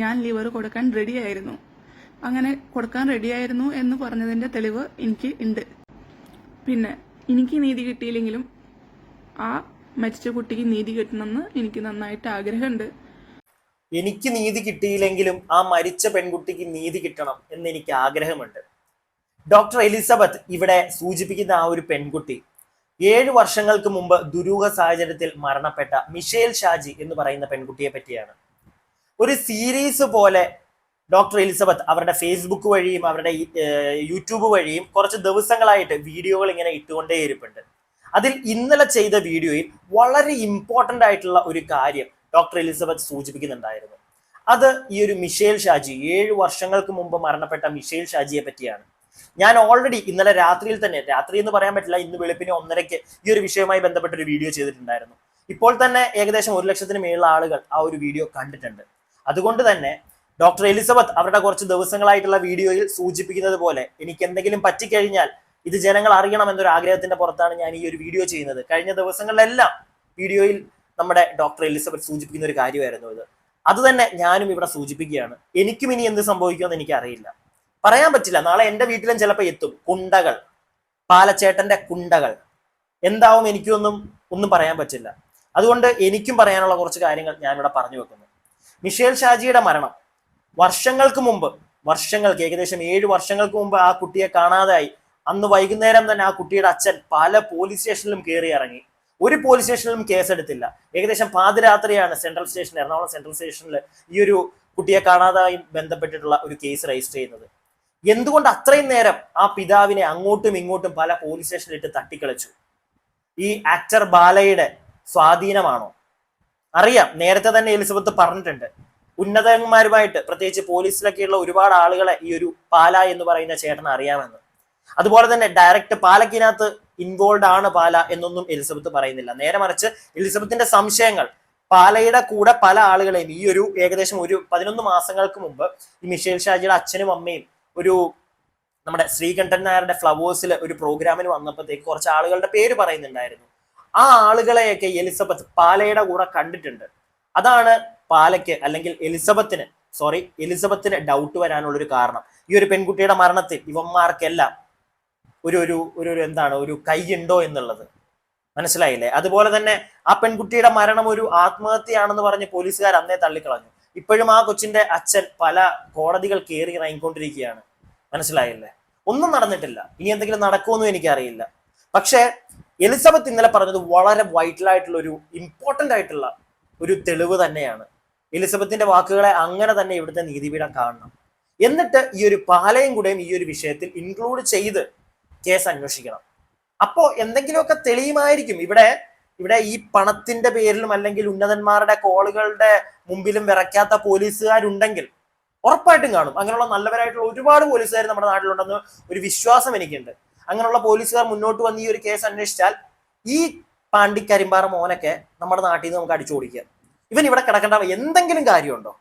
ഞാൻ ലിവർ കൊടുക്കാൻ റെഡിയായിരുന്നു. അങ്ങനെ കൊടുക്കാൻ റെഡിയായിരുന്നു എന്ന് പറഞ്ഞതിന്റെ തെളിവ് എനിക്ക് ഉണ്ട്. പിന്നെ എനിക്ക് നീതി കിട്ടിയില്ലെങ്കിലും ആ മരിച്ച കുട്ടിക്ക് നീതി കിട്ടണമെന്ന് എനിക്ക് നന്നായിട്ട് ആഗ്രഹമുണ്ട്. എനിക്ക് നീതി കിട്ടിയില്ലെങ്കിലും ആ മരിച്ച പെൺകുട്ടിക്ക് നീതി കിട്ടണം എന്ന് എനിക്ക് ആഗ്രഹമുണ്ട്. ഡോക്ടർ എലിസബത്ത് ഇവിടെ സൂചിപ്പിക്കുന്ന ആ ഒരു പെൺകുട്ടി 7 വർഷങ്ങൾക്ക് മുമ്പ് ദുരൂഹ സാഹചര്യത്തിൽ മരണപ്പെട്ട മിഷേൽ ഷാജി എന്ന് പറയുന്ന പെൺകുട്ടിയെ പറ്റിയാണ്. ഒരു സീരീസ് പോലെ ഡോക്ടർ എലിസബത്ത് അവരുടെ ഫേസ്ബുക്ക് വഴിയും അവരുടെ യൂട്യൂബ് വഴിയും കുറച്ച് ദിവസങ്ങളായിട്ട് വീഡിയോകൾ ഇങ്ങനെ ഇട്ടുകൊണ്ടേയിരിപ്പുണ്ട്. അതിൽ ഇന്നലെ ചെയ്ത വീഡിയോയിൽ വളരെ ഇമ്പോർട്ടൻ്റ് ആയിട്ടുള്ള ഒരു കാര്യം ഡോക്ടർ എലിസബത്ത് സൂചിപ്പിക്കുന്നുണ്ടായിരുന്നു. അത് ഈ ഒരു മിഷേൽ ഷാജി 7 വർഷങ്ങൾക്ക് മുമ്പ് മരണപ്പെട്ട മിഷേൽ ഷാജിയെ പറ്റിയാണ്. ഞാൻ ഓൾറെഡി ഇന്നലെ രാത്രിയിൽ തന്നെ, രാത്രി എന്ന് പറയാൻ പറ്റില്ല, ഇന്ന് വെളുപ്പിന് 1:30 ഈ ഒരു വിഷയവുമായി ബന്ധപ്പെട്ട ഒരു വീഡിയോ ചെയ്തിട്ടുണ്ടായിരുന്നു. ഇപ്പോൾ തന്നെ ഏകദേശം 1 ലക്ഷത്തിന് മേലുള്ള ആളുകൾ ആ ഒരു വീഡിയോ കണ്ടിട്ടുണ്ട്. അതുകൊണ്ട് തന്നെ ഡോക്ടർ എലിസബത്ത് അവരുടെ കുറച്ച് ദിവസങ്ങളായിട്ടുള്ള വീഡിയോയിൽ സൂചിപ്പിക്കുന്നത് പോലെ എനിക്ക് എന്തെങ്കിലും പറ്റിക്കഴിഞ്ഞാൽ ഇത് ജനങ്ങൾ അറിയണം എന്നൊരു ആഗ്രഹത്തിന്റെ പുറത്താണ് ഞാൻ ഈ ഒരു വീഡിയോ ചെയ്യുന്നത്. കഴിഞ്ഞ ദിവസങ്ങളിലെല്ലാം വീഡിയോയിൽ നമ്മുടെ ഡോക്ടർ എലിസബത്ത് സൂചിപ്പിക്കുന്ന ഒരു കാര്യമായിരുന്നു ഇത്. അത് തന്നെ ഞാനും ഇവിടെ സൂചിപ്പിക്കുകയാണ്. എനിക്കും ഇനി എന്ത് സംഭവിക്കുമെന്ന് എനിക്ക് അറിയില്ല, പറയാൻ പറ്റില്ല. നാളെ എൻ്റെ വീട്ടിലും ചിലപ്പോൾ എത്തും കുണ്ടകൾ, പാലച്ചേട്ടന്റെ കുണ്ടകൾ. എന്താവും ഒന്നും പറയാൻ പറ്റില്ല. അതുകൊണ്ട് എനിക്കും പറയാനുള്ള കുറച്ച് കാര്യങ്ങൾ ഞാനിവിടെ പറഞ്ഞു വെക്കുന്നു. മിഷേൽ ഷാജിയുടെ മരണം വർഷങ്ങൾക്ക് ഏകദേശം 7 വർഷങ്ങൾക്ക് മുമ്പ് ആ കുട്ടിയെ കാണാതായി. അന്ന് വൈകുന്നേരം തന്നെ ആ കുട്ടിയുടെ അച്ഛൻ പല പോലീസ് സ്റ്റേഷനിലും കയറി ഇറങ്ങി. ഒരു പോലീസ് സ്റ്റേഷനിലും കേസെടുത്തില്ല. ഏകദേശം പാതിരാത്രിയാണ് എറണാകുളം സെൻട്രൽ സ്റ്റേഷനിൽ ഈ ഒരു കുട്ടിയെ കാണാതായി ബന്ധപ്പെട്ടിട്ടുള്ള ഒരു കേസ് രജിസ്റ്റർ ചെയ്യുന്നത്. എന്തുകൊണ്ട് അത്രയും നേരം ആ പിതാവിനെ അങ്ങോട്ടും ഇങ്ങോട്ടും പല പോലീസ് സ്റ്റേഷനിലിട്ട് തട്ടിക്കളിച്ചു? ഈ ആക്ടർ ബാലയുടെ സ്വാധീനമാണോ? അറിയാം, നേരത്തെ തന്നെ എലിസബത്ത് പറഞ്ഞിട്ടുണ്ട്, ഉന്നതന്മാരുമായിട്ട് പ്രത്യേകിച്ച് പോലീസിലൊക്കെയുള്ള ഒരുപാട് ആളുകളെ ഈ ഒരു പാല എന്ന് പറയുന്ന ചേട്ടനെ അറിയാമെന്ന്. അതുപോലെ തന്നെ ഡയറക്റ്റ് പാലക്കിനകത്ത് ഇൻവോൾവ് ആണ് പാല എന്നൊന്നും എലിസബത്ത് പറയുന്നില്ല. നേരെ മറിച്ച് എലിസബത്തിന്റെ സംശയങ്ങൾ പാലയുടെ കൂടെ പല ആളുകളെയും ഈ ഒരു ഏകദേശം ഒരു 11 മാസങ്ങൾക്ക് മുമ്പ് ഈ മിഷേൽ ഷാജിയുടെ അച്ഛനും അമ്മയും ഒരു നമ്മുടെ ശ്രീകണ്ഠൻ നായരുടെ ഫ്ലവേഴ്സിൽ ഒരു പ്രോഗ്രാമിന് വന്നപ്പോഴത്തേക്ക് കുറച്ച് ആളുകളുടെ പേര് പറയുന്നുണ്ടായിരുന്നു. ആ ആളുകളെയൊക്കെ പാലയുടെ കൂടെ കണ്ടിട്ടുണ്ട്. അതാണ് പാലയ്ക്ക് അല്ലെങ്കിൽ എലിസബത്തിന് ഡൗട്ട് വരാനുള്ള ഒരു കാരണം. ഈ ഒരു പെൺകുട്ടിയുടെ മരണത്തിൽ ഇവന്മാർക്കെല്ലാം ഒരു കൈയുണ്ടോ എന്നുള്ളത് മനസ്സിലായില്ലേ? അതുപോലെ തന്നെ ആ പെൺകുട്ടിയുടെ മരണം ഒരു ആത്മഹത്യയാണെന്ന് പറഞ്ഞ് പോലീസുകാർ അന്നേ തള്ളിക്കളഞ്ഞു. ഇപ്പോഴും ആ കൊച്ചിന്റെ അച്ഛൻ പല കോടതികൾ കയറി ഇറങ്ങിക്കൊണ്ടിരിക്കുകയാണ്. മനസ്സിലായില്ലേ? ഒന്നും നടന്നിട്ടില്ല. ഇനി എന്തെങ്കിലും നടക്കുമെന്നും എനിക്കറിയില്ല. പക്ഷെ എലിസബത്ത് ഇന്നലെ പറഞ്ഞത് വളരെ വൈറ്റൽ ആയിട്ടുള്ള ഒരു ഇമ്പോർട്ടന്റ് ആയിട്ടുള്ള ഒരു തെളിവ് തന്നെയാണ്. എലിസബത്തിന്റെ വാക്കുകളെ അങ്ങനെ തന്നെ ഇവിടുത്തെ നീതിപീഠം കാണണം. എന്നിട്ട് ഈ ഒരു പാലയും കൂടെയും ഈ ഒരു വിഷയത്തിൽ ഇൻക്ലൂഡ് ചെയ്ത് കേസ് അന്വേഷിക്കണം. അപ്പോ എന്തെങ്കിലുമൊക്കെ തെളിയുമായിരിക്കും. ഇവിടെ ഈ പണത്തിന്റെ പേരിലും അല്ലെങ്കിൽ ഉന്നതന്മാരുടെ കോളുകളുടെ മുമ്പിലും വിറയ്ക്കാത്ത പോലീസുകാരുണ്ടെങ്കിൽ ഉറപ്പായിട്ടും കാണും. അങ്ങനെയുള്ള നല്ലവരായിട്ടുള്ള ഒരുപാട് പോലീസുകാർ നമ്മുടെ നാട്ടിലുണ്ടെന്ന് ഒരു വിശ്വാസം എനിക്കുണ്ട്. അങ്ങനെയുള്ള പോലീസുകാർ മുന്നോട്ട് വന്ന് ഈ ഒരു കേസ് അന്വേഷിച്ചാൽ ഈ പാണ്ടിക്കരിമ്പാറ മോനൊക്കെ നമ്മുടെ നാട്ടിൽ നിന്ന് നമുക്ക് അടിച്ചോടിക്കാം. ഇവൻ ഇവിടെ കിടക്കേണ്ട എന്തെങ്കിലും കാര്യമുണ്ടോ?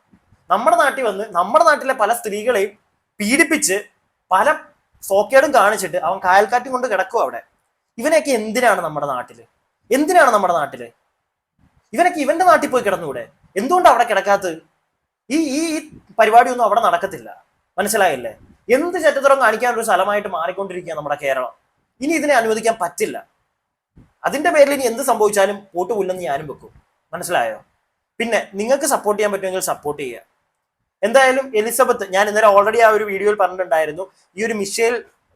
നമ്മുടെ നാട്ടിൽ വന്ന് നമ്മുടെ നാട്ടിലെ പല സ്ത്രീകളെയും പീഡിപ്പിച്ച് പല സോക്കേടും കാണിച്ചിട്ട് അവൻ കായൽക്കാറ്റും കൊണ്ട് കിടക്കും അവിടെ. ഇവനൊക്കെ എന്തിനാണ് നമ്മുടെ നാട്ടില്? ഇവനൊക്കെ ഇവന്റെ നാട്ടിൽ പോയി കിടന്നൂടെ? എന്തുകൊണ്ട് അവിടെ കിടക്കാത്തത്? ഈ പരിപാടിയൊന്നും അവിടെ നടക്കത്തില്ല. മനസ്സിലായില്ലേ? എന്ത് ചെറ്റത്തരം കാണിക്കാനൊരു സ്ഥലമായിട്ട് മാറിക്കൊണ്ടിരിക്കുക നമ്മുടെ കേരളം. ഇനി ഇതിനെ അനുവദിക്കാൻ പറ്റില്ല. അതിന്റെ പേരിൽ ഇനി എന്ത് സംഭവിച്ചാലും പോട്ട് പുല്ലെന്ന് ഞാനും വെക്കും. മനസ്സിലായോ? പിന്നെ നിങ്ങൾക്ക് സപ്പോർട്ട് ചെയ്യാൻ പറ്റുമെങ്കിൽ സപ്പോർട്ട് ചെയ്യുക. എന്തായാലും എലിസബത്ത്, ഞാൻ ഇന്നലെ ഓൾറെഡി ആ ഒരു വീഡിയോയിൽ പറഞ്ഞിട്ടുണ്ടായിരുന്നു, ഈ ഒരു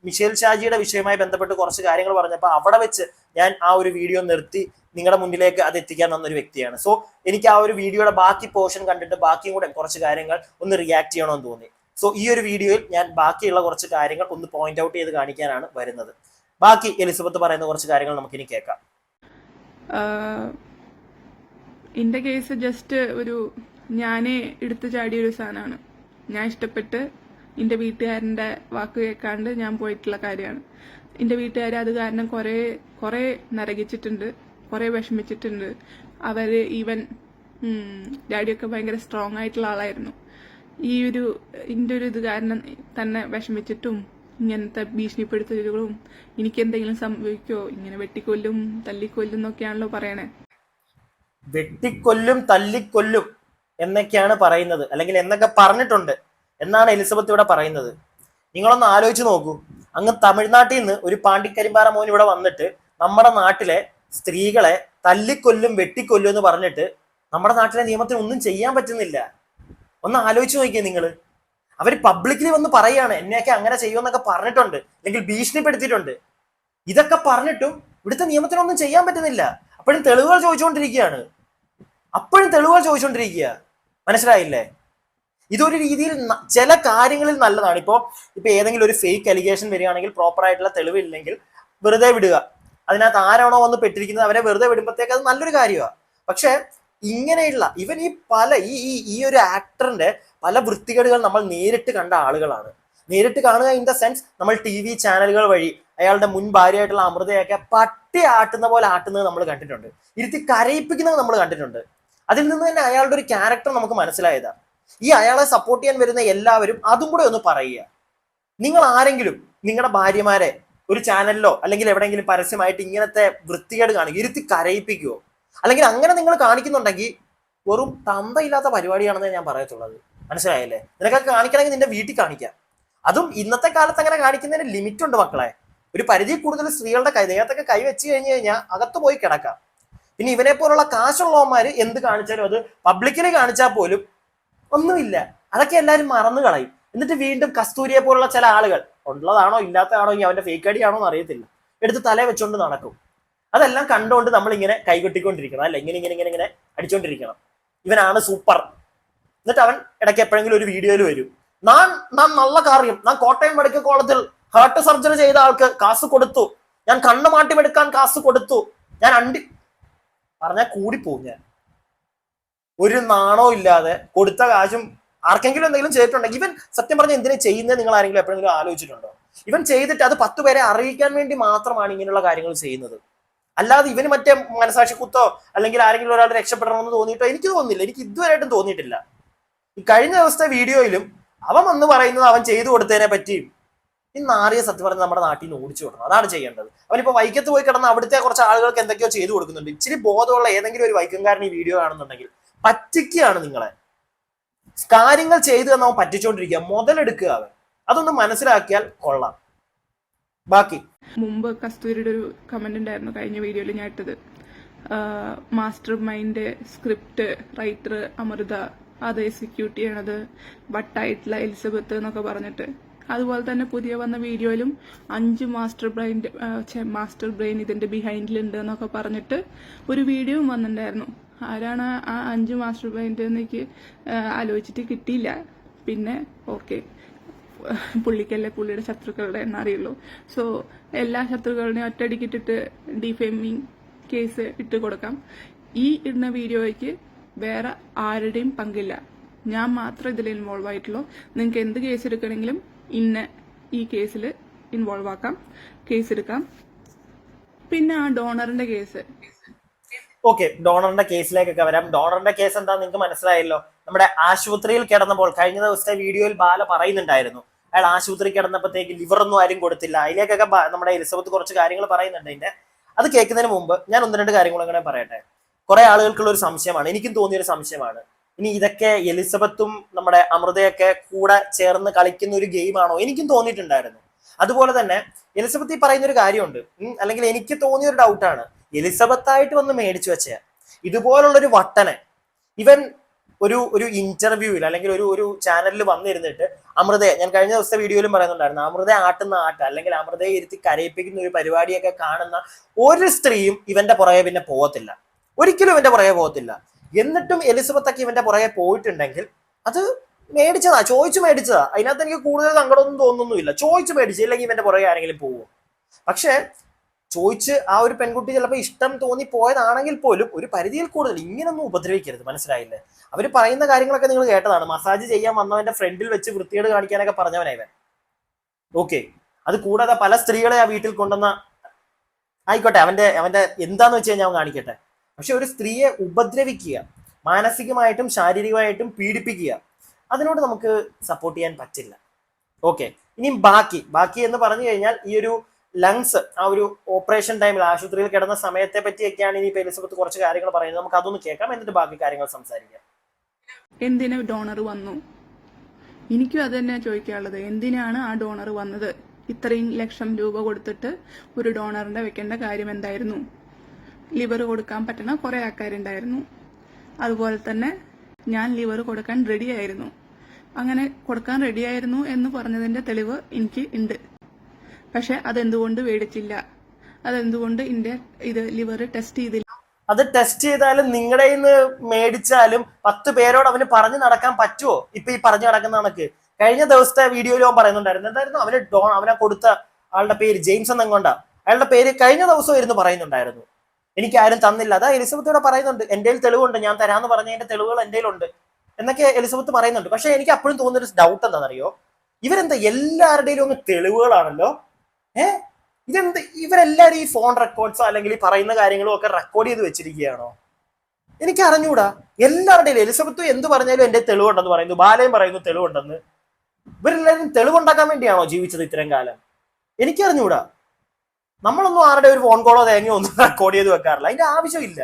മിഷേൽ ഷാജിയുടെ വിഷയവുമായി ബന്ധപ്പെട്ട് കുറച്ച് കാര്യങ്ങൾ പറഞ്ഞപ്പോൾ അവിടെ വെച്ച് ഞാൻ ആ ഒരു വീഡിയോ നിർത്തി നിങ്ങളുടെ മുന്നിലേക്ക് അത് എത്തിക്കാൻ വന്നൊരു വ്യക്തിയാണ്. സോ എനിക്ക് ആ ഒരു വീഡിയോയുടെ ബാക്കി പോർഷൻ കണ്ടിട്ട് ബാക്കിയും കൂടെ കുറച്ച് കാര്യങ്ങൾ ഒന്ന് റിയാക്ട് ചെയ്യണമെന്ന് തോന്നി. സോ ഈ ഒരു വീഡിയോയിൽ ഞാൻ ബാക്കിയുള്ള കുറച്ച് കാര്യങ്ങൾ ഒന്ന് പോയിന്റ് ഔട്ട് ചെയ്ത് കാണിക്കാനാണ് വരുന്നത്. ബാക്കി എലിസബത്ത് പറയുന്ന കുറച്ച് കാര്യങ്ങൾ നമുക്കിനി കേൾക്കാം. എൻ്റെ കേസ് ജസ്റ്റ് ഞാൻ എടുത്തു ചാടിയൊരു സാധനമാണ്. ഞാൻ ഇഷ്ടപ്പെട്ട് എൻ്റെ വീട്ടുകാരൻ്റെ വാക്ക് കേൾക്കാണ്ട് ഞാൻ പോയിട്ടുള്ള കാര്യമാണ്. എൻ്റെ വീട്ടുകാർ അത് കാരണം കുറേ നരകിച്ചിട്ടുണ്ട്, കുറേ വിഷമിച്ചിട്ടുണ്ട്. അവർ ഈവൻ ഡാഡിയൊക്കെ ഭയങ്കര സ്ട്രോങ് ആയിട്ടുള്ള ആളായിരുന്നു. എൻ്റെ ഒരു ഇത് കാരണം തന്നെ വിഷമിച്ചിട്ടും ഇങ്ങനത്തെ ഭീഷണിപ്പെടുത്തലുകളും എനിക്കെന്തെങ്കിലും സംഭവിക്കോ, ഇങ്ങനെ വെട്ടിക്കൊല്ലും തല്ലിക്കൊല്ലും എന്നൊക്കെയാണല്ലോ പറയണേ. വെട്ടിക്കൊല്ലും തല്ലിക്കൊല്ലും എന്നൊക്കെയാണ് പറയുന്നത്, അല്ലെങ്കിൽ എന്നൊക്കെ പറഞ്ഞിട്ടുണ്ട് എന്നാണ് എലിസബത്ത് ഇവിടെ പറയുന്നത്. നിങ്ങളൊന്ന് ആലോചിച്ച് നോക്കൂ. അങ്ങ് തമിഴ്നാട്ടിൽ നിന്ന് ഒരു പാണ്ടിക്കരിമ്പാറ മോൻ ഇവിടെ വന്നിട്ട് നമ്മുടെ നാട്ടിലെ സ്ത്രീകളെ തല്ലിക്കൊല്ലും വെട്ടിക്കൊല്ലും എന്ന് പറഞ്ഞിട്ട് നമ്മുടെ നാട്ടിലെ നിയമത്തിന് ഒന്നും ചെയ്യാൻ പറ്റുന്നില്ല. ഒന്ന് ആലോചിച്ച് നോക്കിയേ നിങ്ങൾ. അവർ പബ്ലിക്കലി വന്ന് പറയാണ് എന്നെയൊക്കെ അങ്ങനെ ചെയ്യുമെന്നൊക്കെ പറഞ്ഞിട്ടുണ്ട്, അല്ലെങ്കിൽ ഭീഷണിപ്പെടുത്തിയിട്ടുണ്ട്. ഇതൊക്കെ പറഞ്ഞിട്ടും ഇവിടുത്തെ നിയമത്തിനൊന്നും ചെയ്യാൻ പറ്റുന്നില്ല. അപ്പോഴും തെളിവുകൾ ചോദിച്ചുകൊണ്ടിരിക്കുക. മനസ്സിലായില്ലേ? ഇതൊരു രീതിയിൽ ചില കാര്യങ്ങളിൽ നല്ലതാണ്. ഇപ്പൊ ഏതെങ്കിലും ഒരു ഫേക്ക് അലിഗേഷൻ വരികയാണെങ്കിൽ പ്രോപ്പർ ആയിട്ടുള്ള തെളിവില്ലെങ്കിൽ വെറുതെ വിടുക. അതിനകത്ത് ആരാണോ വന്ന് പെട്ടിരിക്കുന്നത് അവരെ വെറുതെ വിടുമ്പോഴത്തേക്ക് അത് നല്ലൊരു കാര്യമാണ്. പക്ഷെ ഇങ്ങനെയുള്ള ഇവൻ ഈ ഒരു ആക്ടറിന്റെ പല വൃത്തികേടുകൾ നമ്മൾ നേരിട്ട് കണ്ട ആളുകളാണ്. നേരിട്ട് കാണുക ഇൻ ദ സെൻസ് നമ്മൾ TV ചാനലുകൾ വഴി അയാളുടെ മുൻ ഭാര്യയായിട്ടുള്ള അമൃതയൊക്കെ പട്ടി ആട്ടുന്ന പോലെ ആട്ടുന്നത് നമ്മൾ കണ്ടിട്ടുണ്ട്, ഇരുത്തി കരയിപ്പിക്കുന്നത് നമ്മൾ കണ്ടിട്ടുണ്ട്. അതിൽ നിന്ന് തന്നെ അയാളുടെ ഒരു ക്യാരക്ടർ നമുക്ക് മനസ്സിലായതാ. ഈ അയാളെ സപ്പോർട്ട് ചെയ്യാൻ വരുന്ന എല്ലാവരും അതും കൂടെ ഒന്ന് പറയുക. നിങ്ങൾ ആരെങ്കിലും നിങ്ങളുടെ ഭാര്യമാരെ ഒരു ചാനലിലോ അല്ലെങ്കിൽ എവിടെയെങ്കിലും പരസ്യമായിട്ട് ഇങ്ങനത്തെ വൃത്തികേട് കാണിക്കുക, ഇരുത്തി കരയിപ്പിക്കുവോ? അല്ലെങ്കിൽ അങ്ങനെ നിങ്ങൾ കാണിക്കുന്നുണ്ടെങ്കിൽ വെറും തന്തയില്ലാത്ത പരിപാടിയാണെന്ന് ഞാൻ പറയത്തുള്ളത്. മനസ്സിലായല്ലേ? നിനക്കൊക്കെ കാണിക്കണമെങ്കിൽ നിന്റെ വീട്ടിൽ കാണിക്കാം. അതും ഇന്നത്തെ കാലത്ത് അങ്ങനെ കാണിക്കുന്നതിന് ലിമിറ്റ് ഉണ്ട് മക്കളെ. ഒരു പരിധി കൂടുതൽ സ്ത്രീകളുടെ ദേഹത്തൊക്കെ കൈ വെച്ച് കഴിഞ്ഞു കഴിഞ്ഞാൽ അകത്ത് പോയി കിടക്കാം. പിന്നെ ഇവനെ പോലുള്ള കാശുള്ളവന്മാര് എന്ത് കാണിച്ചാലും അത് പബ്ലിക്കലി കാണിച്ചാൽ പോലും ഒന്നുമില്ല. അതൊക്കെ എല്ലാവരും മറന്നു കളയും. എന്നിട്ട് വീണ്ടും കസ്തൂരിയെ പോലുള്ള ചില ആളുകൾ, ഉള്ളതാണോ ഇല്ലാത്തതാണോ ഇനി അവന്റെ ഫേക്ക് അടിയാണോ എന്ന് അറിയത്തില്ല, എടുത്ത് തല വെച്ചോണ്ട് നടക്കും. അതെല്ലാം കണ്ടുകൊണ്ട് നമ്മൾ ഇങ്ങനെ കൈകൊട്ടിക്കൊണ്ടിരിക്കണം, അല്ല ഇങ്ങനെ ഇങ്ങനെ ഇങ്ങനെ ഇങ്ങനെ അടിച്ചോണ്ടിരിക്കണം. ഇവനാണ് സൂപ്പർ. എന്നിട്ട് അവൻ ഇടയ്ക്ക് എപ്പോഴെങ്കിലും ഒരു വീഡിയോയിൽ വരും, നാൻ നല്ല കാര്യം, ഞാൻ കോട്ടയം മെഡിക്കൽ കോളേജിൽ ഹാർട്ട് സർജറി ചെയ്ത ആൾക്ക് കാശ് കൊടുത്തു, ഞാൻ കണ്ണ് മാറ്റിമെടുക്കാൻ കാശ് കൊടുത്തു, ഞാൻ പറഞ്ഞാൽ കൂടിപ്പോവും. ഞാൻ ഒരു നാണോ ഇല്ലാതെ കൊടുത്ത കാശും ആർക്കെങ്കിലും എന്തെങ്കിലും ചെയ്തിട്ടുണ്ടെങ്കിൽ ഇവൻ സത്യം പറഞ്ഞാൽ എന്തിനാ ചെയ്യുന്നത് നിങ്ങൾ ആരെങ്കിലും എപ്പോഴെങ്കിലും ആലോചിച്ചിട്ടുണ്ടോ? ഇവൻ ചെയ്തിട്ട് അത് 10 പേരെ അറിയിക്കാൻ വേണ്ടി മാത്രമാണ് ഇങ്ങനെയുള്ള കാര്യങ്ങൾ ചെയ്യുന്നത്. അല്ലാതെ ഇവന് മറ്റേ മനസാക്ഷി കുത്തോ അല്ലെങ്കിൽ ആരെങ്കിലും ഒരാൾ രക്ഷപ്പെടണമെന്ന് തോന്നിയിട്ടോ എനിക്ക് തോന്നുന്നില്ല. എനിക്ക് ഇതുവരെയായിട്ടും തോന്നിയിട്ടില്ല. ഈ കഴിഞ്ഞ ദിവസത്തെ വീഡിയോയിലും അവൻ വന്ന് പറയുന്നത് അവൻ ചെയ്തു കൊടുത്തതിനെ പറ്റിയും ഈ നാറിയ സത്യം പറഞ്ഞ് നമ്മുടെ നാട്ടിൽ നിന്ന് ഓടിച്ചു വിടണം. അതാണ് ചെയ്യേണ്ടത്. അവനിപ്പോ വൈക്കത്ത് പോയി കിടന്ന് അവിടുത്തെ കുറച്ച് ആളുകൾക്ക് എന്തൊക്കെയോ ചെയ്തു കൊടുക്കുന്നുണ്ട്. ഇച്ചിരി ബോധമുള്ള ഏതെങ്കിലും ഒരു വൈക്കംകാരൻ ഈ വീഡിയോ കാണുന്നുണ്ടെങ്കിൽ പറ്റിക്കുകയാണ് നിങ്ങളെ. കാര്യങ്ങൾ ചെയ്തു തന്നെ അവൻ പറ്റിച്ചോണ്ടിരിക്കുക, മുതലെടുക്കുക അവൻ. അതൊന്ന് മനസ്സിലാക്കിയാൽ കൊള്ളാം. ബാക്കി മുമ്പ് കസ്തൂരിയുടെ ഒരു കമന്റ് ഉണ്ടായിരുന്നു കഴിഞ്ഞ വീഡിയോയിൽ ഞാൻ ഇട്ടത്. Mastermind script writer Amritha, അത് എക്സിക്യൂട്ട് ചെയ്യണത് വട്ടായിട്ടുള്ള എലിസബത്ത് എന്നൊക്കെ പറഞ്ഞിട്ട്. അതുപോലെ തന്നെ പുതിയ വന്ന വീഡിയോയിലും 5 മാസ്റ്റർ ബ്രെയിൻ ഇതിന്റെ ബിഹൈൻഡിലുണ്ട് എന്നൊക്കെ പറഞ്ഞിട്ട് ഒരു വീഡിയോയും വന്നിട്ടുണ്ടായിരുന്നു. ആരാണ് ആ 5 മാസ്റ്റർ ബ്രെയിൻ്റെ എനിക്ക് ആലോചിച്ചിട്ട് കിട്ടിയില്ല. പിന്നെ ഓക്കെ, പുള്ളിക്കല്ലേ പുള്ളിയുടെ ശത്രുക്കളുടെ എണ്ണം അറിയുള്ളൂ. സോ എല്ലാ ശത്രുക്കളുടെയും ഒറ്റയടിക്കിട്ടിട്ട് ഡിഫേമിങ് കേസ് ഇട്ട് കൊടുക്കാം. ഈ ഇടുന്ന വീഡിയോയ്ക്ക് വേറെ ആരുടെയും പങ്കില്ല, ഞാൻ മാത്രം ഇതിൽ ഇൻവോൾവ് ആയിട്ടുള്ളൂ. നിങ്ങൾക്ക് എന്ത് കേസ് എടുക്കണമെങ്കിലും ഈ കേസിൽ ഇൻവോൾവ് ആക്കാം, കേസ് എടുക്കാം. പിന്നെ ആ ഡോണറിന്റെ കേസ്, ഓക്കെ, ഡോണറിന്റെ കേസിലേക്കൊക്കെ വരാം. ഡോണറിന്റെ കേസ് എന്താ നിങ്ങൾക്ക് മനസ്സിലായല്ലോ. നമ്മുടെ ആശുപത്രിയിൽ കിടന്നപ്പോൾ കഴിഞ്ഞ ദിവസത്തെ വീഡിയോയിൽ ബാല പറയുന്നുണ്ടായിരുന്നു, അയാൾ ആശുപത്രി കിടന്നപ്പോഴത്തേക്ക് ലിവറൊന്നും ആരും കൊടുത്തില്ല. അതിലേക്കൊക്കെ നമ്മുടെ എലിസബത്ത് കുറച്ച് കാര്യങ്ങൾ പറയുന്നുണ്ട്. അതിന്റെ അത് കേൾക്കുന്നതിന് മുമ്പ് ഞാൻ 1-2 കാര്യങ്ങൾ അങ്ങനെ പറയട്ടെ. കുറെ ആളുകൾക്കുള്ള ഒരു സംശയമാണ്, എനിക്കും തോന്നിയൊരു സംശയമാണ്. ഇനി ഇതൊക്കെ എലിസബത്തും നമ്മുടെ അമൃതയൊക്കെ കൂടെ ചേർന്ന് കളിക്കുന്ന ഒരു ഗെയിമാണോ? എനിക്കും തോന്നിയിട്ടുണ്ടായിരുന്നു. അതുപോലെ തന്നെ എലിസബത്ത് ഈ പറയുന്ന ഒരു കാര്യമുണ്ട്, അല്ലെങ്കിൽ എനിക്ക് തോന്നിയൊരു ഡൗട്ടാണ്. എലിസബത്തായിട്ട് വന്ന് മേടിച്ചു വെച്ച ഇതുപോലുള്ളൊരു വട്ടനെ ഇവൻ ഒരു ഇന്റർവ്യൂവിൽ അല്ലെങ്കിൽ ഒരു ചാനലിൽ വന്നിരുന്നിട്ട് അമൃതയെ, ഞാൻ കഴിഞ്ഞ ദിവസത്തെ വീഡിയോയിലും പറയുന്നുണ്ടായിരുന്നു, അമൃതയെ ആട്ടുന്ന അല്ലെങ്കിൽ അമൃതയെ ഇരുത്തി കരയിപ്പിക്കുന്ന ഒരു പരിപാടിയൊക്കെ കാണുന്ന ഒരു സ്ത്രീയും ഇവന്റെ പുറകെ പിന്നെ പോകത്തില്ല, ഒരിക്കലും ഇവന്റെ പുറകെ പോകത്തില്ല. എന്നിട്ടും എലിസബത്തൊക്കെ ഇവന്റെ പുറകെ പോയിട്ടുണ്ടെങ്കിൽ അത് ചോദിച്ചു മേടിച്ചതാ. അതിനകത്ത് എനിക്ക് കൂടുതൽ സങ്കടമൊന്നും തോന്നുന്നില്ല. ചോദിച്ചു മേടിച്ചു, ഇല്ലെങ്കിൽ ഇവന്റെ പുറകെ ആരെങ്കിലും പോവും. പക്ഷെ ചോദിച്ച് ആ ഒരു പെൺകുട്ടി ചിലപ്പോൾ ഇഷ്ടം തോന്നി പോയതാണെങ്കിൽ പോലും ഒരു പരിധിയിൽ കൂടുതൽ ഇങ്ങനൊന്നും ഉപദ്രവിക്കരുത്. മനസ്സിലായില്ലേ? അവർ പറയുന്ന കാര്യങ്ങളൊക്കെ നിങ്ങൾ കേട്ടതാണ്. മസാജ് ചെയ്യാൻ വന്നവന്റെ ഫ്രണ്ടിൽ വെച്ച് വൃത്തികേട് കാണിക്കാനൊക്കെ പറഞ്ഞവനായവൻ. ഓക്കെ, അത് കൂടാതെ പല സ്ത്രീകളെ ആ വീട്ടിൽ കൊണ്ടുവന്ന ആയിക്കോട്ടെ, അവന്റെ എന്താന്ന് വെച്ച് കഴിഞ്ഞാൽ അവൻ കാണിക്കട്ടെ. പക്ഷെ ഒരു സ്ത്രീയെ ഉപദ്രവിക്കുക, മാനസികമായിട്ടും ശാരീരികമായിട്ടും പീഡിപ്പിക്കുക, അതിനോട് നമുക്ക് സപ്പോർട്ട് ചെയ്യാൻ പറ്റില്ല. ഓക്കെ, ഇനി ബാക്കി എന്ന് പറഞ്ഞു കഴിഞ്ഞാൽ ഈ ഒരു ലങ്സ് ആ ഒരു ഓപ്പറേഷൻ ടൈമിൽ ആശുപത്രിയിൽ കിടന്ന സമയത്തെ പറ്റിയൊക്കെയാണ് ഇനി എലിസബത്ത് കുറച്ച് കാര്യങ്ങൾ പറയുന്നത്. നമുക്ക് അതൊന്ന് കേൾക്കാം, എന്നിട്ട് ബാക്കി കാര്യങ്ങൾ സംസാരിക്കാം. എന്തിന് ഡോണർ വന്നു? എനിക്കും അത് തന്നെ ചോദിക്കാനുള്ളത്. എന്തിനാണ് ആ ഡോണർ വന്നത്? ഇത്രയും ലക്ഷം രൂപ കൊടുത്തിട്ട് ഒരു ഡോണറിന്റെ വെക്കേണ്ട കാര്യം എന്തായിരുന്നു? ലിവർ കൊടുക്കാൻ പറ്റുന്ന കുറെ ആൾക്കാരുണ്ടായിരുന്നു. അതുപോലെ തന്നെ ഞാൻ ലിവർ കൊടുക്കാൻ റെഡിയായിരുന്നു. അങ്ങനെ കൊടുക്കാൻ റെഡിയായിരുന്നു എന്ന് പറഞ്ഞതിന്റെ തെളിവ് എനിക്ക് ഉണ്ട്. പക്ഷെ അതെന്തുകൊണ്ട് മേടിച്ചില്ല? അതെന്തുകൊണ്ട് ഇത് ലിവർ ടെസ്റ്റ് ചെയ്തില്ല? അത് ടെസ്റ്റ് ചെയ്താലും നിങ്ങളുടെ നിന്ന് മേടിച്ചാലും 10 പേരോട് അവന് പറഞ്ഞു നടക്കാൻ പറ്റുമോ? ഇപ്പൊ ഈ പറഞ്ഞു നടക്കുന്ന കണക്ക് കഴിഞ്ഞ ദിവസത്തെ വീഡിയോയിൽ അവൻ പറയുന്നുണ്ടായിരുന്നു. എന്തായിരുന്നു അവനെ കൊടുത്ത ആളുടെ പേര്? ജെയിംസ് എന്നെങ്ങോണ്ടാ അയാളുടെ പേര് കഴിഞ്ഞ ദിവസം ഇരുന്ന് പറയുന്നുണ്ടായിരുന്നു. എനിക്ക് ആരും തന്നില്ല. അതാ എലിസബത്തോടെ പറയുന്നുണ്ട്. എന്റെ തെളിവുണ്ട്, ഞാൻ തരാന്ന് പറഞ്ഞതിന്റെ തെളിവുകൾ എന്റെ ഉണ്ട് എന്നൊക്കെ എലിസബത്ത് പറയുന്നുണ്ട്. പക്ഷെ എനിക്ക് അപ്പോഴും തോന്നുന്നൊരു ഡൗട്ട് എന്താണെന്നറിയോ? ഇവരെന്താ എല്ലാവരുടെയും ഒന്ന് തെളിവുകളാണല്ലോ. ഇതെന്ത് ഇവരെല്ലാരും ഈ ഫോൺ റെക്കോർഡ്സോ അല്ലെങ്കിൽ ഈ പറയുന്ന കാര്യങ്ങളും ഒക്കെ റെക്കോർഡ് ചെയ്ത് വെച്ചിരിക്കുകയാണോ? എനിക്ക് അറിഞ്ഞൂടാ. എല്ലാവരുടെയും എലിസബത്തും എന്ത് പറഞ്ഞാലും എന്റെ തെളിവുണ്ടെന്ന് പറയുന്നു, ബാലയും പറയുന്നു തെളിവുണ്ടെന്ന്. ഇവരെല്ലാവരും തെളിവുണ്ടാക്കാൻ വേണ്ടിയാണോ ജീവിച്ചത് ഇത്രയും കാലം? എനിക്കറിഞ്ഞൂടാ. നമ്മളൊന്നും ആരുടെ ഒരു ഫോൺ കോളോ തേങ്ങയോ ഒന്നും റെക്കോർഡ് ചെയ്ത് വെക്കാറില്ല. അതിന്റെ ആവശ്യമില്ല.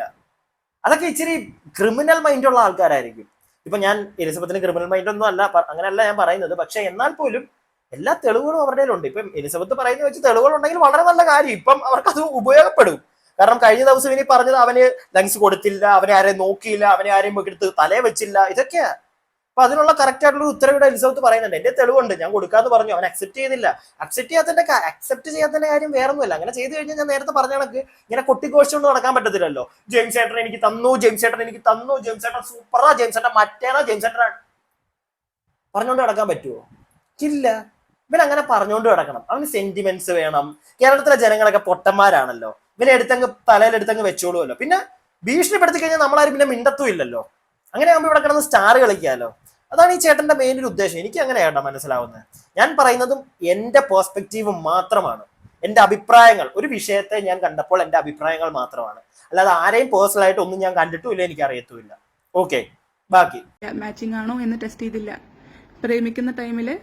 അതൊക്കെ ഇച്ചിരി ക്രിമിനൽ മൈൻഡുള്ള ആൾക്കാരായിരിക്കും. ഇപ്പൊ ഞാൻ എലിസബത്തിന് ക്രിമിനൽ മൈൻഡ് ഒന്നും അല്ല, അങ്ങനെയല്ല ഞാൻ പറയുന്നത്. പക്ഷെ എന്നാൽ പോലും എല്ലാ തെളിവുകളും അവരുടെ ഉണ്ട്. ഇപ്പം എലിസബത്ത് പറയുന്ന വെച്ച് തെളിവുകൾ ഉണ്ടെങ്കിൽ വളരെ നല്ല കാര്യം. ഇപ്പം അവർക്ക് അത് ഉപയോഗപ്പെടും. കാരണം കഴിഞ്ഞ ദിവസം ഇനി പറഞ്ഞത് അവന് ലങ്സ് കൊടുത്തില്ല, അവനെ ആരെയും നോക്കിയില്ല, അവനെ ആരെയും എടുത്ത് തലയെ വെച്ചില്ല, ഇതൊക്കെയാ. അപ്പൊ അതിനുള്ള കറക്റ്റ് ആയിട്ടുള്ള ഉത്തരവിടെ എലിസബത്ത് പറയുന്നുണ്ട്. എന്റെ തെളിവുണ്ട്, ഞാൻ കൊടുക്കാന്ന് പറഞ്ഞു, അവൻ അക്സെപ്റ്റ് ചെയ്തില്ല. അക്സെപ്റ്റ് ചെയ്യാത്തതിന്റെ കാര്യം വേറൊന്നുമല്ല. അങ്ങനെ ചെയ്തു കഴിഞ്ഞാൽ ഞാൻ നേരത്തെ പറഞ്ഞ കണക്ക് ഇങ്ങനെ കൊട്ടിഘോഷിച്ചുകൊണ്ട് നടക്കാൻ പറ്റത്തില്ലല്ലോ. ജെയിംസ് ഏട്ടൻ എനിക്ക് തന്നു, ജെയിംസ് ഏട്ടൻ എനിക്ക് തന്നു, ജെയിംസ് ഏട്ടൻ സൂപ്പറാ, ജെയിംസ് ഏട്ടൻ മറ്റേനാ, ജെയിംസ് ഏട്ടൻ പറഞ്ഞുകൊണ്ട് നടക്കാൻ പറ്റുമോ? ഇല്ല. ഇവൻ അങ്ങനെ പറഞ്ഞുകൊണ്ട് കിടക്കണം. അവന് സെന്റിമെന്റ്സ് വേണം. കേരളത്തിലെ ജനങ്ങളൊക്കെ പൊട്ടന്മാരാണല്ലോ. ഇവനെ തലയിലെടുത്തങ്ങ് വെച്ചോളുമല്ലോ. പിന്നെ ഭീഷണിപ്പെടുത്തി കഴിഞ്ഞാൽ നമ്മളാരും പിന്നെ മിണ്ടത്തും ഇല്ലല്ലോ. അങ്ങനെ ആകുമ്പോൾ ഇവിടെ കിടന്ന് സ്റ്റാർ കളിക്കാമല്ലോ. അതാണ് ഈ ചേട്ടന്റെ മെയിൻ ഒരു ഉദ്ദേശം. എനിക്ക് അങ്ങനെ കേട്ടോ മനസ്സിലാവുന്നത്. ഞാൻ പറയുന്നതും എന്റെ പെർസ്പെക്റ്റീവ് മാത്രമാണ്, എന്റെ അഭിപ്രായങ്ങൾ. ഒരു വിഷയത്തെ ഞാൻ കണ്ടപ്പോൾ എന്റെ അഭിപ്രായങ്ങൾ മാത്രമാണ്, അല്ലാതെ ആരെയും പേഴ്സണൽ ആയിട്ട് ഒന്നും ഞാൻ കണ്ടിട്ടുമില്ല, എനിക്ക് അറിയത്തുമില്ല. ഓക്കെ, ബാക്കി മാച്ചിങ് ആണോ എന്ന് ടെസ്റ്റ് ചെയ്തില്ല. പ്രേമിക്കുന്ന ടൈമില്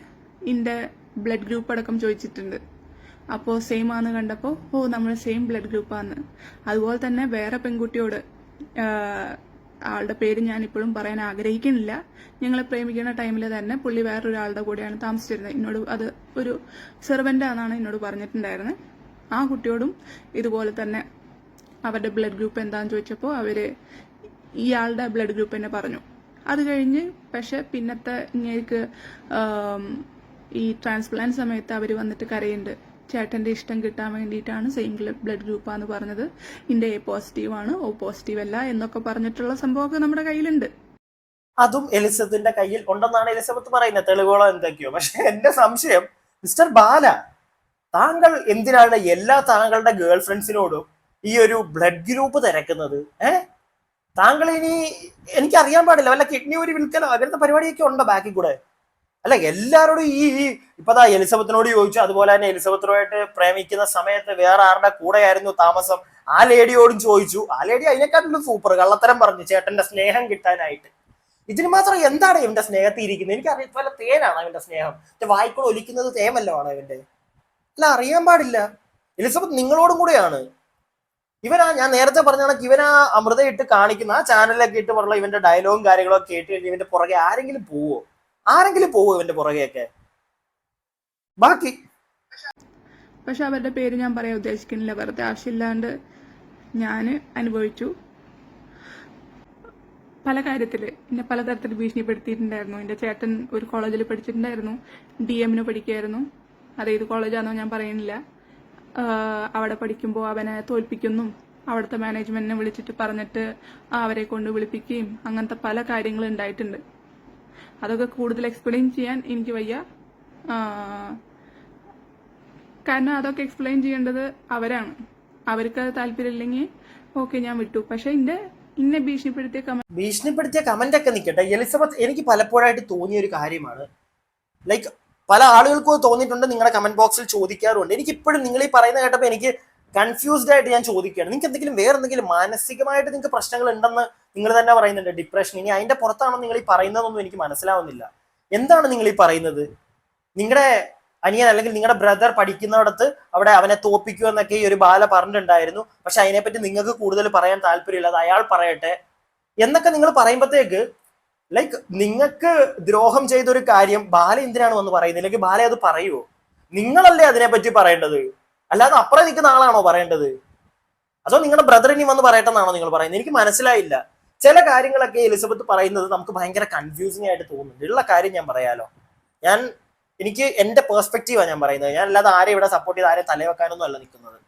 എന്റെ ബ്ലഡ് ഗ്രൂപ്പ് അടക്കം ചോദിച്ചിട്ടുണ്ട്. അപ്പോൾ സെയിം ആന്ന് കണ്ടപ്പോൾ നമ്മൾ സെയിം ബ്ലഡ് ഗ്രൂപ്പാന്ന്. അതുപോലെ തന്നെ വേറെ പെൺകുട്ടിയോട്, ആളുടെ പേര് ഞാൻ ഇപ്പോഴും പറയാൻ ആഗ്രഹിക്കുന്നില്ല, ഞങ്ങളെ പ്രേമിക്കുന്ന ടൈമിൽ തന്നെ പുള്ളി വേറൊരാളുടെ കൂടെയാണ് താമസിച്ചിരുന്നത്. എന്നോട് അത് ഒരു സെർവൻ്റ് ആണെന്നാണ് എന്നോട് പറഞ്ഞിട്ടുണ്ടായിരുന്നത്. ആ കുട്ടിയോടും ഇതുപോലെ തന്നെ അവരുടെ ബ്ലഡ് ഗ്രൂപ്പ് എന്താണെന്ന് ചോദിച്ചപ്പോൾ അവര് ഇയാളുടെ ബ്ലഡ് ഗ്രൂപ്പ് തന്നെ പറഞ്ഞു. അത് കഴിഞ്ഞ് പക്ഷെ പിന്നത്തെ ഇങ്ങേക്ക് ഈ ട്രാൻസ്പ്ലാന്റ് സമയത്ത് അവർ വന്നിട്ട് കരയുണ്ട്, ചേട്ടന്റെ ഇഷ്ടം കിട്ടാൻ വേണ്ടിയിട്ടാണ് സെയിം ബ്ലഡ് ഗ്രൂപ്പാന്ന് പറഞ്ഞത്, എന്റെ എ പോസിറ്റീവ് ആണ്, ഓ പോസിറ്റീവ് അല്ല എന്നൊക്കെ പറഞ്ഞിട്ടുള്ള സംഭവമൊക്കെ നമ്മുടെ കയ്യിലുണ്ട്. അതും എലിസബത്തിന്റെ കയ്യിൽ ഉണ്ടെന്നാണ് എലിസബത്ത് പറയുന്നത്, തെളിവുകളോ എന്തൊക്കെയോ. പക്ഷെ എന്റെ സംശയം, മിസ്റ്റർ ബാല, താങ്കൾ എന്തിനാണ് എല്ലാ താങ്കളുടെ ഗേൾ ഫ്രണ്ട്സിനോടും ഈ ഒരു ബ്ലഡ് ഗ്രൂപ്പ് തിരക്കുന്നത്? താങ്കൾ ഇനി എനിക്കറിയാൻ പാടില്ല, വല്ല കിഡ്നി ഒരു വിൽക്കലോ അങ്ങനത്തെ പരിപാടിയൊക്കെ ഉണ്ടോ ബാക്കിൽ കൂടെ? അല്ല, എല്ലാവരോടും ഇപ്പതാ എലിസബത്തിനോട് ചോദിച്ചു. അതുപോലെ തന്നെ എലിസബത്തിനുമായിട്ട് പ്രേമിക്കുന്ന സമയത്ത് വേറെ ആരുടെ കൂടെയായിരുന്നു താമസം, ആ ലേഡിയോടും ചോദിച്ചു. ആ ലേഡി അതിനെക്കാട്ടിലും സൂപ്പർ കള്ളത്തരം പറഞ്ഞു ചേട്ടന്റെ സ്നേഹം കിട്ടാനായിട്ട്. ഇതിന് മാത്രം എന്താണ് ഇവന്റെ സ്നേഹത്തിൽ ഇരിക്കുന്നത്? എനിക്കറിയാം, വല്ല തേനാണ് ഇവന്റെ സ്നേഹം. വായ്ക്കൂടെ ഒലിക്കുന്നത് തേമല്ലോ ആണ് ഇവന്റെ? അല്ല, അറിയാൻ പാടില്ല. എലിസബത്ത് നിങ്ങളോടും കൂടെയാണ്. ഞാൻ നേരത്തെ പറഞ്ഞ കണക്ക് ഇവനാ അമൃത ഇട്ട് കാണിക്കുന്ന ആ ചാനലിലൊക്കെ ഇട്ട് പറഞ്ഞ ഇവന്റെ ഡയലോഗും കാര്യങ്ങളൊക്കെ കേട്ട് കഴിഞ്ഞ് ഇവന്റെ പുറകെ ആരെങ്കിലും പോവോ ഇവന്റെ പുറകെയൊക്കെ? ബാക്കി പക്ഷെ അവരുടെ പേര് ഞാൻ പറയാൻ ഉദ്ദേശിക്കുന്നില്ല, വെറുതെ ആവശ്യമില്ലാണ്ട് ഞാൻ അനുഭവിച്ചു. പല കാര്യത്തില് എന്നെ പലതരത്തിൽ ഭീഷണിപ്പെടുത്തിയിട്ടുണ്ടായിരുന്നു. എന്റെ ചേട്ടൻ ഒരു കോളേജിൽ പഠിച്ചിട്ടുണ്ടായിരുന്നു, DM പഠിക്കുകയായിരുന്നു. അത് ഏത് കോളേജാണെന്നോ ഞാൻ പറയുന്നില്ല. അവിടെ പഠിക്കുമ്പോൾ അവനെ തോൽപ്പിക്കുന്നു, അവിടുത്തെ മാനേജ്മെന്റിനെ വിളിച്ചിട്ട് പറഞ്ഞിട്ട് അവരെ കൊണ്ട് വിളിപ്പിക്കുകയും അങ്ങനത്തെ പല കാര്യങ്ങളും ഉണ്ടായിട്ടുണ്ട്. അതൊക്കെ കൂടുതൽ എക്സ്പ്ലെയിൻ ചെയ്യാൻ എനിക്ക് വയ്യ. കാരണം അതൊക്കെ എക്സ്പ്ലെയിൻ ചെയ്യേണ്ടത് അവരാണ്. അവർക്ക് അത് താല്പര്യമില്ലെങ്കിൽ ഓക്കെ, ഞാൻ വിട്ടു. പക്ഷെ ഇന്നെ ഭീഷണിപ്പെടുത്തിയ കമന്റ് ഒക്കെ നിൽക്കട്ടെ. എലിസബത്ത്, എനിക്ക് പലപ്പോഴായിട്ട് തോന്നിയ ഒരു കാര്യമാണ്, ലൈക്ക് പല ആളുകൾക്കും തോന്നിയിട്ടുണ്ട്, നിങ്ങളുടെ കമന്റ് ബോക്സിൽ ചോദിക്കാറുണ്ട്. എനിക്കിപ്പോഴും നിങ്ങൾ ഈ പറയുന്ന കേട്ടപ്പോൾ എനിക്ക് കൺഫ്യൂസ്ഡ് ആയിട്ട് ഞാൻ ചോദിക്കുകയാണ്, നിങ്ങൾക്ക് എന്തെങ്കിലും വേറെ എന്തെങ്കിലും മാനസികമായിട്ട് നിങ്ങൾക്ക് പ്രശ്നങ്ങൾ ഉണ്ടെന്ന് നിങ്ങൾ തന്നെ പറയുന്നുണ്ട്, ഡിപ്രഷൻ. ഇനി അതിന്റെ പുറത്താണോ നിങ്ങൾ ഈ പറയുന്നതെന്നൊന്നും എനിക്ക് മനസ്സിലാവുന്നില്ല. എന്താണ് നിങ്ങൾ ഈ പറയുന്നത്? നിങ്ങളുടെ അനിയൻ അല്ലെങ്കിൽ നിങ്ങളുടെ ബ്രദർ പഠിക്കുന്നിടത്ത് അവിടെ അവനെ തോപ്പിക്കുക എന്നൊക്കെ ഈ ഒരു ബാല പറഞ്ഞിട്ടുണ്ടായിരുന്നു. പക്ഷെ അതിനെപ്പറ്റി നിങ്ങൾക്ക് കൂടുതൽ പറയാൻ താല്പര്യമില്ല, അത് അയാൾ പറയട്ടെ എന്നൊക്കെ നിങ്ങൾ പറയുമ്പോഴത്തേക്ക് ലൈക്ക് നിങ്ങൾക്ക് ദ്രോഹം ചെയ്ത ഒരു കാര്യം ബാല എന്തിനാണ് വന്ന് പറയുന്നത്? അല്ലെങ്കിൽ ബാല അത് പറയുമോ? നിങ്ങളല്ലേ അതിനെപ്പറ്റി പറയേണ്ടത്, അല്ലാതെ അപ്പുറം നിൽക്കുന്ന ആളാണോ പറയേണ്ടത്? അതോ നിങ്ങളുടെ ബ്രദർ ഇനി വന്ന് പറയട്ടെന്നാണോ നിങ്ങൾ പറയുന്നത്? എനിക്ക് മനസ്സിലായില്ല. ചില കാര്യങ്ങളൊക്കെ എലിസബത്ത് പറയുന്നത് നമുക്ക് ഭയങ്കര കൺഫ്യൂസിങ് ആയിട്ട് തോന്നുന്നുണ്ട്. ഉള്ള കാര്യം ഞാൻ പറയാലോ. എനിക്ക് എന്റെ പെർസ്പെക്റ്റീവാണ് ഞാൻ പറയുന്നത്. ഞാൻ അല്ലാതെ ആരെ ഇവിടെ സപ്പോർട്ട് ചെയ്ത് ആരെ തലവെക്കാനൊന്നും അല്ല നിൽക്കുന്നത്.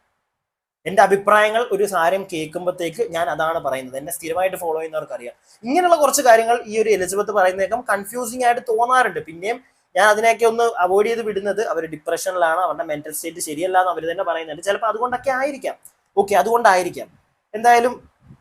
എന്റെ അഭിപ്രായങ്ങൾ ഒരു സാരം കേൾക്കുമ്പോഴത്തേക്ക് ഞാൻ അതാണ് പറയുന്നത്. എന്നെ സ്ഥിരമായിട്ട് ഫോളോ ചെയ്യുന്നവർക്ക് അറിയാം. ഇങ്ങനെയുള്ള കുറച്ച് കാര്യങ്ങൾ ഈ ഒരു എലിസബത്ത് പറയുന്നേക്കും കൺഫ്യൂസിങ് ആയിട്ട് തോന്നാറുണ്ട്. പിന്നെയും ഞാൻ അതിനെയൊക്കെ ഒന്ന് അവോയ്ഡ് ചെയ്ത് വിടുന്നത് അവർ ഡിപ്രഷനിലാണ്, അവരുടെ മെന്റൽ സ്റ്റേറ്റ് ശരിയല്ല എന്ന് അവർ തന്നെ പറയുന്നുണ്ട്. ചിലപ്പോൾ അതുകൊണ്ടൊക്കെ ആയിരിക്കാം. ഓക്കെ, അതുകൊണ്ടായിരിക്കാം. എന്തായാലും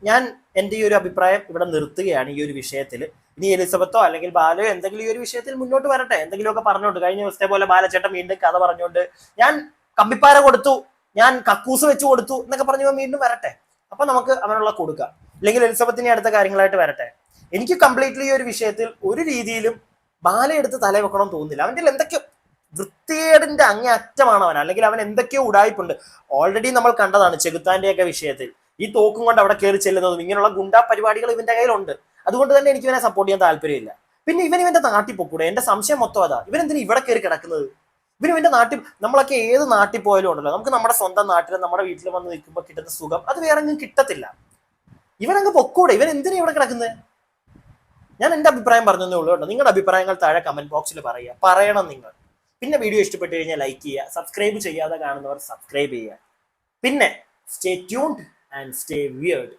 ഞാൻ എൻ്റെ ഈ ഒരു അഭിപ്രായം ഇവിടെ നിർത്തുകയാണ് ഈ ഒരു വിഷയത്തിൽ. ഇനി എലിസബത്തോ അല്ലെങ്കിൽ ബാലയോ എന്തെങ്കിലും ഈ ഒരു വിഷയത്തിൽ മുന്നോട്ട് വരട്ടെ, എന്തെങ്കിലുമൊക്കെ പറഞ്ഞോണ്ട്. കഴിഞ്ഞ ദിവസത്തെ പോലെ ബാലച്ചേട്ടൻ വീണ്ടും കഥ പറഞ്ഞുകൊണ്ട് ഞാൻ കമ്പിപ്പാര കൊടുത്തു, ഞാൻ കക്കൂസ് വെച്ച് കൊടുത്തു എന്നൊക്കെ പറഞ്ഞു വീണ്ടും വരട്ടെ. അപ്പൊ നമുക്ക് അവനുള്ള കൊടുക്കാം. അല്ലെങ്കിൽ എലിസബത്തിനെ അടുത്ത കാര്യങ്ങളായിട്ട് വരട്ടെ. എനിക്ക് കംപ്ലീറ്റ്ലി ഈ ഒരു വിഷയത്തിൽ ഒരു രീതിയിലും ബാല എടുത്ത് തല വെക്കണം തോന്നുന്നില്ല. അവൻ്റെ എന്തൊക്കെയോ വൃത്തികേടിന്റെ അങ്ങേ അറ്റമാണ് അവൻ, അല്ലെങ്കിൽ അവൻ എന്തൊക്കെയോ ഉടായ്പുണ്ട്. ഓൾറെഡി നമ്മൾ കണ്ടതാണ് ചെകുത്താന്റെയൊക്കെ വിഷയത്തിൽ. ഈ തോക്കും കൊണ്ട് അവിടെ കയറി ചെല്ലുന്നതും ഇങ്ങനെയുള്ള ഗുണ്ടാ പരിപാടികൾ ഇവന്റെ കയ്യിലുണ്ട്. അതുകൊണ്ട് തന്നെ എനിക്ക് ഇവനെ സപ്പോർട്ട് ചെയ്യാൻ താല്പര്യമില്ല. പിന്നെ ഇവന്റെ നാട്ടിൽ പൊക്കൂടെ? എന്റെ സംശയം മൊത്തം അതാ. ഇവനെന്തിനാ ഇവിടെ കയറി കിടക്കുന്നത്? ഇവന്റെ നാട്ടിൽ, നമ്മളൊക്കെ ഏത് നാട്ടിൽ പോയാലും ഉണ്ടല്ലോ, നമുക്ക് നമ്മുടെ സ്വന്തം നാട്ടിൽ നമ്മുടെ വീട്ടിൽ വന്ന് നിൽക്കുമ്പോൾ കിട്ടുന്ന സുഖം അത് വേറെ ഒന്നും കിട്ടത്തില്ല. ഇവനങ്ങ് പൊക്കൂടെ? ഇവൻ എന്തിനാ ഇവിടെ കിടക്കുന്നത്? ഞാൻ എന്റെ അഭിപ്രായം പറഞ്ഞതേ ഉള്ളൂ കേട്ടോ. നിങ്ങളുടെ അഭിപ്രായങ്ങൾ താഴെ കമന്റ് ബോക്സിൽ പറയണം നിങ്ങൾ. പിന്നെ വീഡിയോ ഇഷ്ടപ്പെട്ടു കഴിഞ്ഞാൽ ലൈക്ക് ചെയ്യുക, സബ്സ്ക്രൈബ് ചെയ്യാതെ കാണുന്നവർ സബ്സ്ക്രൈബ് ചെയ്യുക. പിന്നെ stay tuned and stay weird.